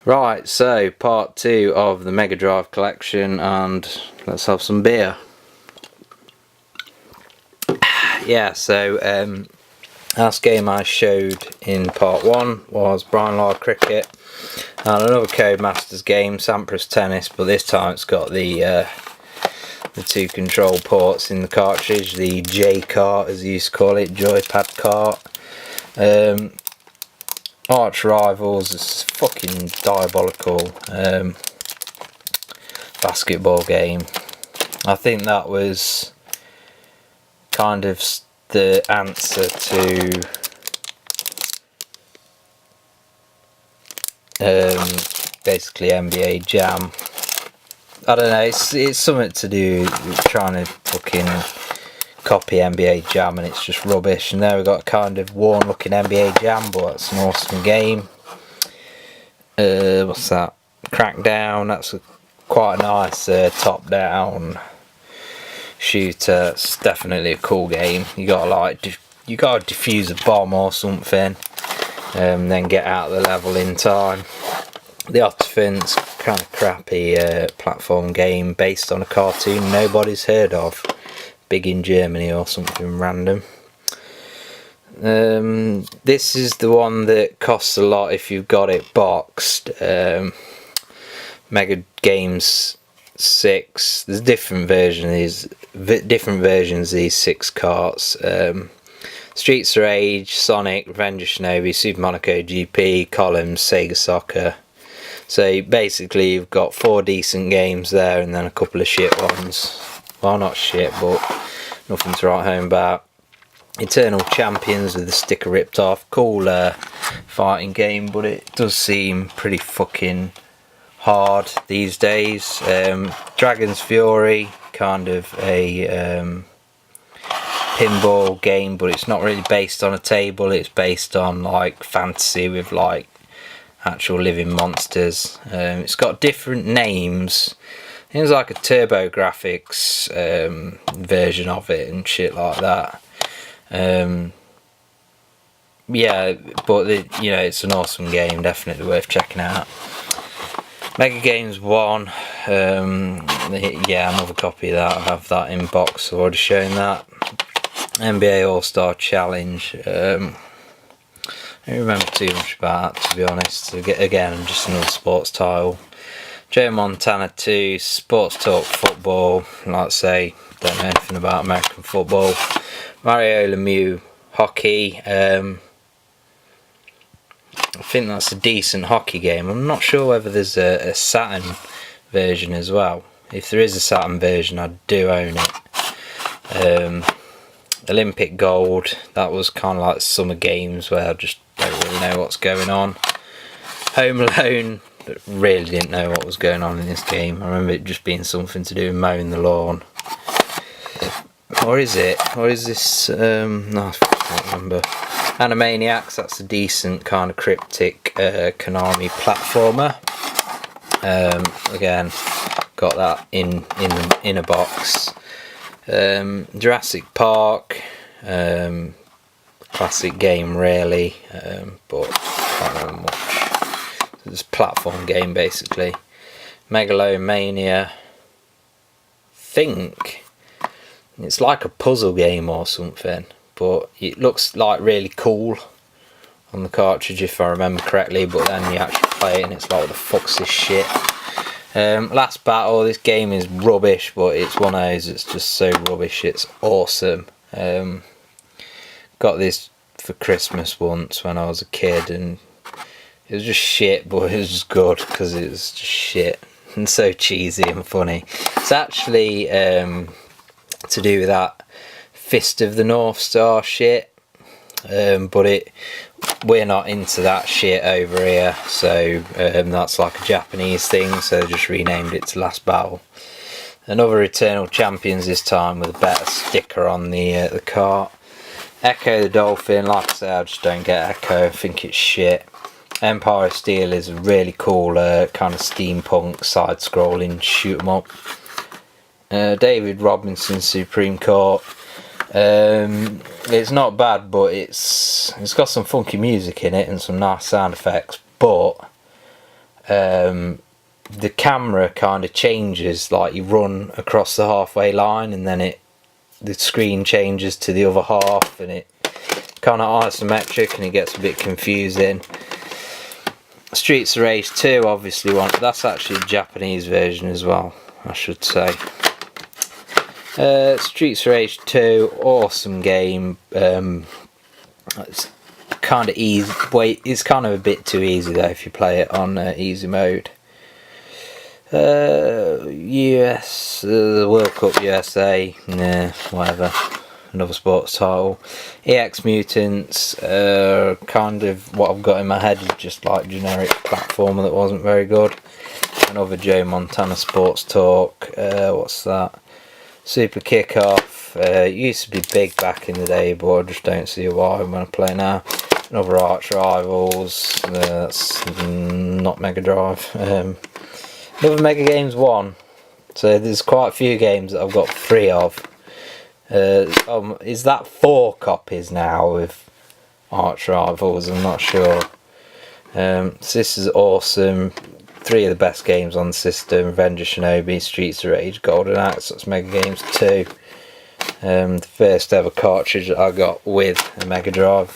Right, so part 2 of the Megadrive collection, and let's have some beer. Yeah, so last game I showed in part 1 was Brian Lara Cricket and another Codemasters game, Sampras Tennis, but this time it's got the two control ports in the cartridge, the J cart as you used to call it, joypad cart. Arch Rivals is fucking diabolical basketball game. I think that was kind of the answer to basically NBA Jam. I don't know, it's something to do with trying to fucking copy NBA Jam, and it's just rubbish. And there we've got a kind of worn looking NBA Jam, but it's an awesome game. What's that? Crackdown, that's quite a nice top down shooter. It's definitely a cool game. You gotta defuse a bomb or something, then get out of the level in time. The Otterfin's kind of crappy platform game based on a cartoon nobody's heard of, big in Germany or something random. This is the one that costs a lot if you've got it boxed. Mega Games 6. There's different versions of these 6 carts. Streets of Rage, Sonic, Revenge of Shinobi, Super Monaco GP, Columns, Sega Soccer. So basically you've got 4 decent games there and then a couple of shit ones. Well, not shit, but nothing to write home about. Eternal Champions with the sticker ripped off. Cool fighting game, but it does seem pretty fucking hard these days. Dragon's Fury, kind of a pinball game, but it's not really based on a table. It's based on like fantasy with like actual living monsters. It's got different names. It was like a TurboGrafx version of it and shit like that. Yeah, but it's an awesome game, definitely worth checking out. Mega Games 1, yeah, another copy of that. I have that in box, I've already shown that. NBA All-Star Challenge. I don't remember too much about that, to be honest. Again, just another sports title. Joe Montana 2, Sports Talk Football. Like I say, don't know anything about American football. Mario Lemieux Hockey. I think that's a decent hockey game. I'm not sure whether there's a Saturn version as well. If there is a Saturn version, I do own it. Olympic Gold, that was kind of like summer games where I just don't really know what's going on. Home Alone, really didn't know what was going on in this game. I remember it just being something to do with mowing the lawn. Or is it? Or is this, no, I can't remember. Animaniacs, that's a decent kind of cryptic Konami platformer. Again, got that in a box. Jurassic Park, classic game really, but can't remember much. It's a platform game basically. Megalomania, think it's like a puzzle game or something, but it looks like really cool on the cartridge if I remember correctly, but then you actually play it and it's like, what the fuck's this shit? Last Battle, this game is rubbish, but it's one of those that's just so rubbish it's awesome. Got this for Christmas once when I was a kid and it was just shit, but it was just good because it was just shit and so cheesy and funny. It's actually to do with that Fist of the North Star shit, but we're not into that shit over here, so that's like a Japanese thing, so they just renamed it to Last Battle. Another Eternal Champions, this time with a better sticker on the cart. Echo the Dolphin, like I say, I just don't get Echo, I think it's shit. Empire of Steel is a really cool kind of steampunk side-scrolling shoot 'em up. David Robinson's Supreme Court. It's not bad, but it's got some funky music in it and some nice sound effects, but the camera kind of changes, like you run across the halfway line and then the screen changes to the other half, and it kind of isometric and it gets a bit confusing. Streets of Rage 2, obviously that's actually a Japanese version as well, I should say. Streets of Rage 2, awesome game. It's kind of easy. It's kind of a bit too easy though if you play it on easy mode. US World Cup USA, nah, whatever. Another sports title. EX Mutants, kind of what I've got in my head is just like generic platformer that wasn't very good. Another Joe Montana Sports Talk. What's that? Super Kickoff. Used to be big back in the day, but I just don't see why when I play now. Another Arch Rivals. That's not Megadrive. Another Mega Games 1. So there's quite a few games that I've got 3 of. Is that 4 copies now with Arch Rivals? I'm not sure. So this is awesome. 3 of the best games on the system: Revenge of Shinobi, Streets of Rage, Golden Axe. That's Mega Games 2. The first ever cartridge that I got with a Megadrive.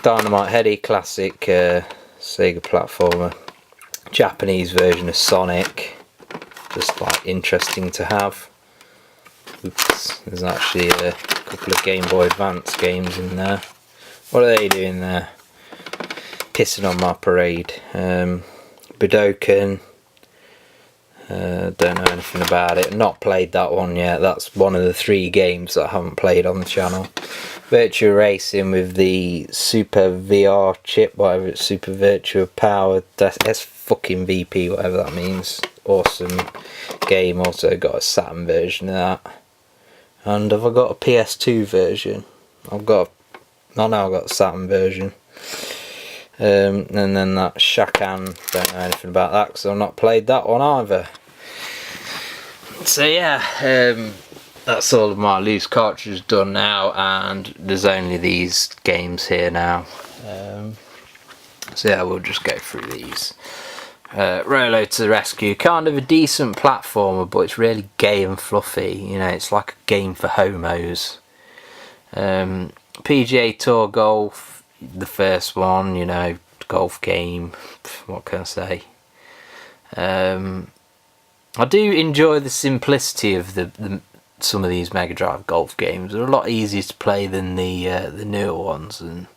Dynamite Heady, classic Sega platformer. Japanese version of Sonic, just like interesting to have. Oops, there's actually a couple of Game Boy Advance games in there. What are they doing there? Pissing on my parade. Budokan, don't know anything about it. Not played that one yet. That's one of the 3 games that I haven't played on the channel. Virtua Racing with the Super VR chip, whatever it's, Super Virtua Power, S fucking VP, whatever that means. Awesome game. Also got a Saturn version of that. And have I got a PS2 version? I've got a Saturn version. And then that Shakan, don't know anything about that because I've not played that one either. So yeah, that's all of my loose cartridges done now, and there's only these games here now. So yeah, we'll just go through these. Rolo to the Rescue, kind of a decent platformer, but it's really gay and fluffy. You know, it's like a game for homos. PGA Tour Golf, the first one, you know, golf game. What can I say? I do enjoy the simplicity of some of these Mega Drive golf games. They're a lot easier to play than the newer ones, and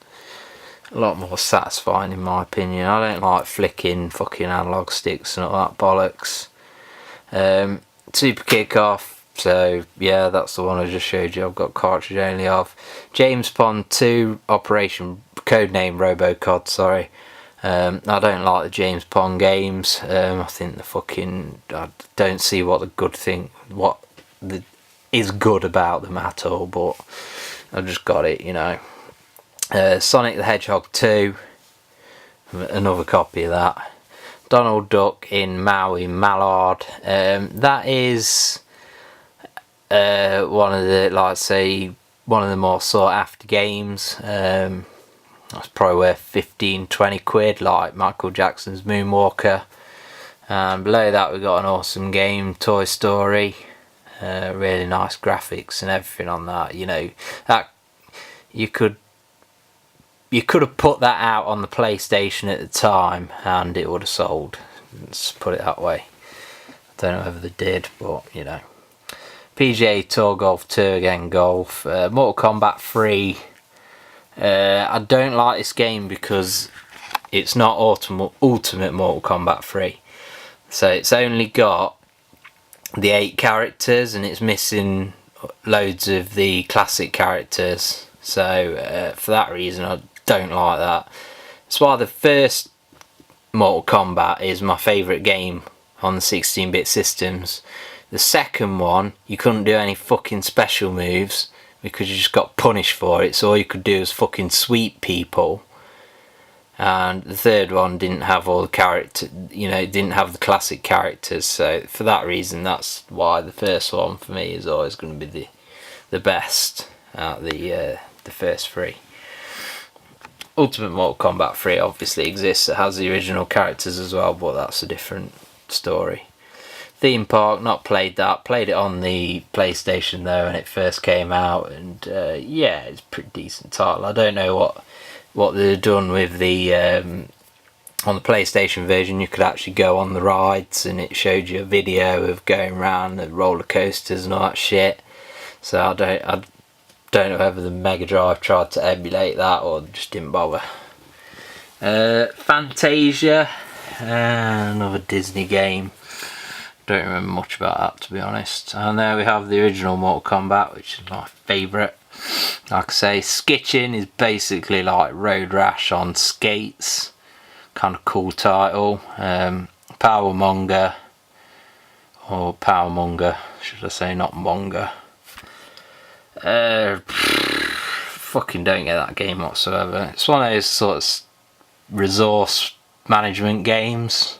a lot more satisfying in my opinion. I don't like flicking fucking analog sticks and all that bollocks. Super Kickoff, so yeah, that's the one I just showed you. I've got cartridge only of. James Pond 2, Operation Codename Robocod, sorry. I don't like the James Pond games. I think I don't see what is good about them at all, but I've just got it, you know. Sonic the Hedgehog 2, another copy of that. Donald Duck in Maui Mallard. That is one of the more sought after games. That's probably worth 15-20 quid, like Michael Jackson's Moonwalker. And below that we've got an awesome game, Toy Story. Really nice graphics and everything on that. You know, that you could have put that out on the PlayStation at the time and it would have sold. Let's put it that way. I don't know whether they did, but you know. PGA Tour Golf 2, again golf. Mortal Kombat 3. I don't like this game because it's not Ultimate Mortal Kombat 3. So it's only got the 8 characters and it's missing loads of the classic characters. So for that reason I don't like that. That's why the first Mortal Kombat is my favourite game on the 16-bit systems. The second one, you couldn't do any fucking special moves because you just got punished for it, so all you could do was fucking sweep people. And the third one didn't have all the character, you know, it didn't have the classic characters. So for that reason, that's why the first one for me is always going to be the best out of the first 3. Ultimate Mortal Kombat 3 obviously exists. It has the original characters as well, but that's a different story. Theme Park, not played that. Played it on the PlayStation though when it first came out, and yeah, it's a pretty decent title. I don't know what they've done with the on the PlayStation version. You could actually go on the rides, and it showed you a video of going around the roller coasters and all that shit. So I don't know whether the Megadrive tried to emulate that or just didn't bother. Fantasia, another Disney game. Don't remember much about that, to be honest. And there we have the original Mortal Kombat, which is my favourite. Like I say, Skitchin is basically like Road Rash on skates. Kind of cool title. Powermonger, or Powermonger, should I say, not Monger. Fucking don't get that game whatsoever. It's one of those sort of resource management games.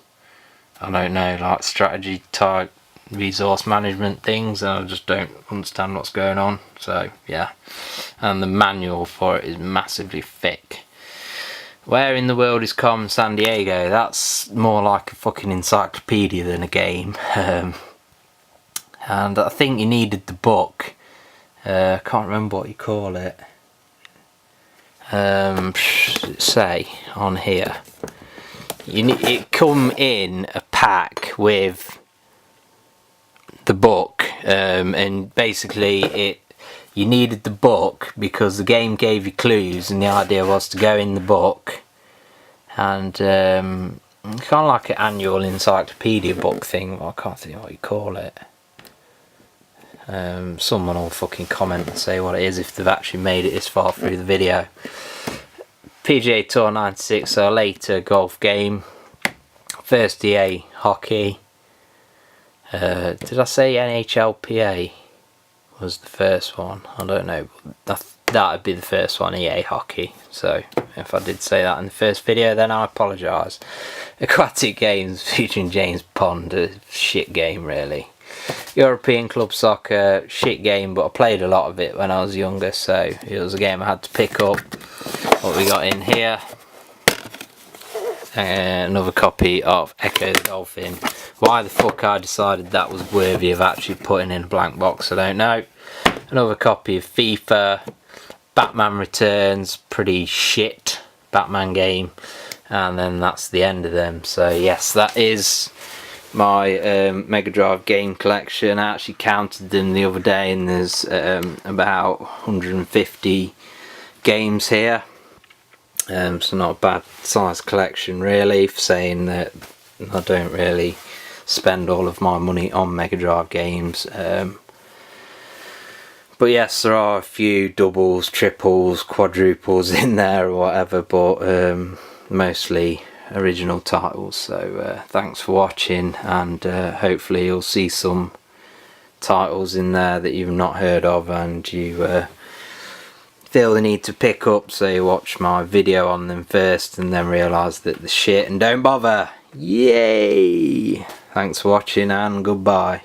I don't know, like strategy type resource management things, and I just don't understand what's going on. So yeah, and the manual for it is massively thick. Where in the world is Carmen San Diego? That's more like a fucking encyclopedia than a game. And I think you needed the book. I can't remember what you call it. Say on here. It come in a pack with the book, and basically you needed the book because the game gave you clues, and the idea was to go in the book, and kind of like an annual encyclopedia book thing. I can't think what you call it. Someone will fucking comment and say what it is if they've actually made it this far through the video. PGA Tour 96, so a later golf game. First EA hockey. Did I say NHLPA was the first one? I don't know. That would be the first one, EA hockey. So if I did say that in the first video, then I apologise. Aquatic Games featuring James Pond, a shit game really. European Club Soccer, shit game, but I played a lot of it when I was younger, so it was a game I had to pick up. What we got in here, another copy of Echo the Dolphin. Why the fuck I decided that was worthy of actually putting in a blank box, I don't know. Another copy of FIFA, Batman Returns, pretty shit Batman game, and then that's the end of them. So yes, that is my Mega Drive game collection. I actually counted them the other day, and there's about 150 games here. So not a bad size collection really, for saying that I don't really spend all of my money on Mega Drive games. But yes, there are a few doubles, triples, quadruples in there or whatever, but mostly original titles. So thanks for watching, and hopefully you'll see some titles in there that you've not heard of and you feel the need to pick up, so you watch my video on them first and then realise that they're shit and don't bother. Yay! Thanks for watching and goodbye.